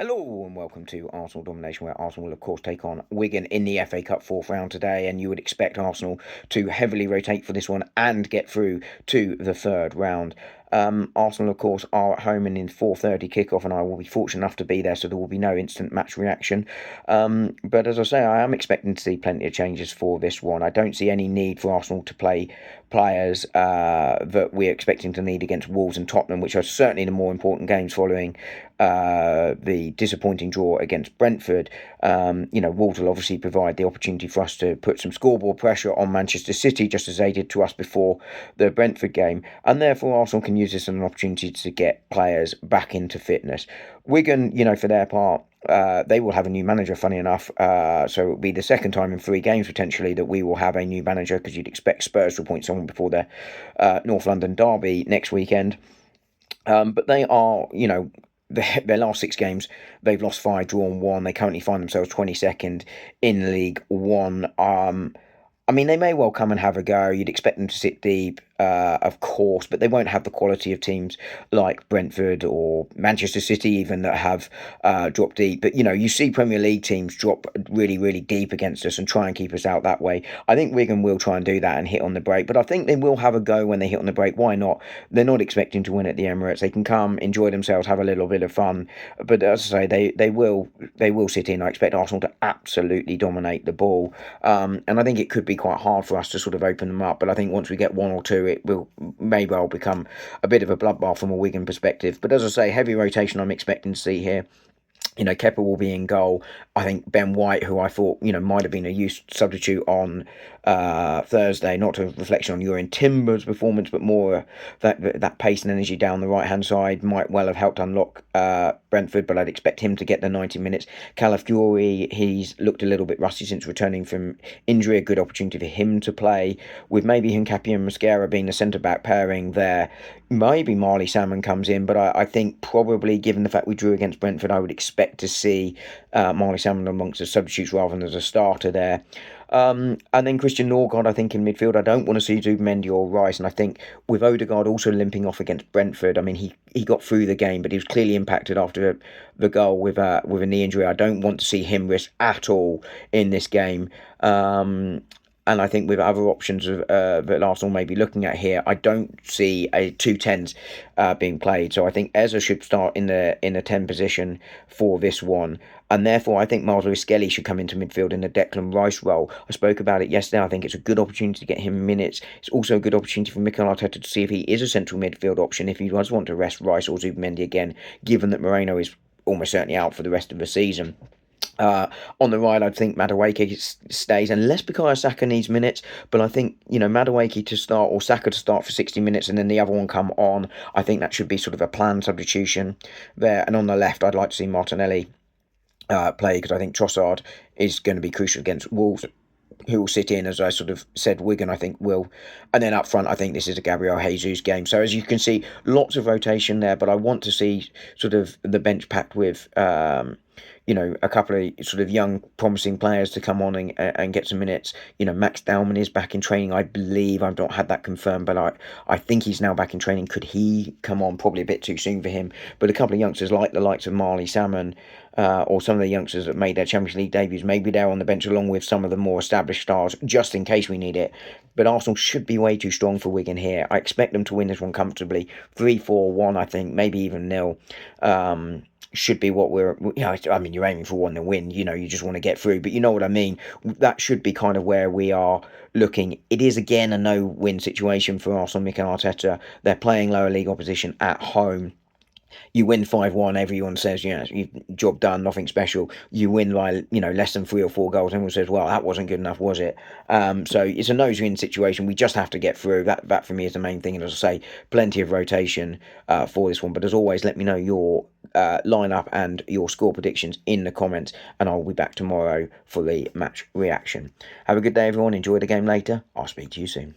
Hello and welcome to Arsenal Domination, where Arsenal will, of course, take on Wigan in the FA Cup fourth round today. And you would expect Arsenal to heavily rotate for this one and get through to the third round. Arsenal, of course, are at home and in 4:30 kickoff, and I will be fortunate enough to be there, so there will be no instant match reaction. But as I say, I am expecting to see plenty of changes for this one. I don't see any need for Arsenal to play players that we're expecting to need against Wolves and Tottenham, which are certainly the more important games following the disappointing draw against Brentford. Wolves will obviously provide the opportunity for us to put some scoreboard pressure on Manchester City, just as they did to us before the Brentford game, and therefore Arsenal can use this as an opportunity to get players back into fitness. Wigan, for their part, they will have a new manager, funny enough. So it'll be the second time in 3 games potentially that we will have a new manager, because you'd expect Spurs to appoint someone before their North London derby next weekend. But they are, their last 6 games, they've lost 5, drawn 1. They currently find themselves 22nd in League One. They may well come and have a go. You'd expect them to sit deep, of course, but they won't have the quality of teams like Brentford or Manchester City even that have dropped deep. But, you see Premier League teams drop really, really deep against us and try and keep us out that way. I think Wigan will try and do that and hit on the break, but I think they will have a go when they hit on the break. Why not? They're not expecting to win at the Emirates. They can come, enjoy themselves, have a little bit of fun. But as I say, they will sit in. I expect Arsenal to absolutely dominate the ball. And I think it could be quite hard for us to sort of open them up. But I think once we get 1 or 2, it may well become a bit of a bloodbath from a Wigan perspective. But as I say, heavy rotation I'm expecting to see here. Kepa will be in goal. I think Ben White, who I thought, might have been a used substitute on Thursday, not a reflection on Jurrien Timber's performance, but more that pace and energy down the right-hand side might well have helped unlock Brentford, but I'd expect him to get the 90 minutes. Calafiori, he's looked a little bit rusty since returning from injury. A good opportunity for him to play, with maybe Hincapié and Mosquera being the centre-back pairing there. Maybe Marley Salmon comes in, but I think probably, given the fact we drew against Brentford, I would expect to see Marley Salmon amongst the substitutes rather than as a starter there. And then Christian Norgard, I think, in midfield. I don't want to see Zubimendi or Rice, and I think with Odegaard also limping off against Brentford, he got through the game, but he was clearly impacted after the goal with a knee injury. I don't want to see him risk at all in this game. And I think with other options that Arsenal may be looking at here, I don't see a 2-10s being played. So I think Eza should start in the 10 position for this one. And therefore, I think Miles Lewis-Skelly should come into midfield in the Declan Rice role. I spoke about it yesterday. I think it's a good opportunity to get him minutes. It's also a good opportunity for Mikel Arteta to see if he is a central midfield option, if he does want to rest Rice or Zubimendi again, given that Moreno is almost certainly out for the rest of the season. On the right, I think Madueke stays, unless Bukayo Saka needs minutes. But I think, Madueke to start or Saka to start for 60 minutes and then the other one come on. I think that should be sort of a planned substitution there. And on the left, I'd like to see Martinelli play, because I think Trossard is going to be crucial against Wolves, who will sit in, as I sort of said. Wigan, I think, will. And then up front, I think this is a Gabriel Jesus game. So as you can see, lots of rotation there, but I want to see sort of the bench packed with a couple of sort of young, promising players to come on and get some minutes. Max Dowman is back in training, I believe. I've not had that confirmed, but I think he's now back in training. Could he come on? Probably a bit too soon for him. But a couple of youngsters like the likes of Marley Salmon, or some of the youngsters that made their Champions League debuts, maybe they're on the bench along with some of the more established stars, just in case we need it. But Arsenal should be way too strong for Wigan here. I expect them to win this one comfortably. 3-4-1, I think, maybe even 0. Should be what you're aiming for 1-0 win. You just want to get through. But you know what I mean. That should be kind of where we are looking. It is, again, a no-win situation for Arsenal, Mikel Arteta. They're playing lower league opposition at home. You win 5-1, everyone says, job done, nothing special. You win by, less than 3 or 4 goals, everyone says, well, that wasn't good enough, was it? So it's a nose-win situation. We just have to get through. That for me is the main thing. And as I say, plenty of rotation for this one. But as always, let me know your lineup and your score predictions in the comments, and I'll be back tomorrow for the match reaction. Have a good day, everyone. Enjoy the game later. I'll speak to you soon.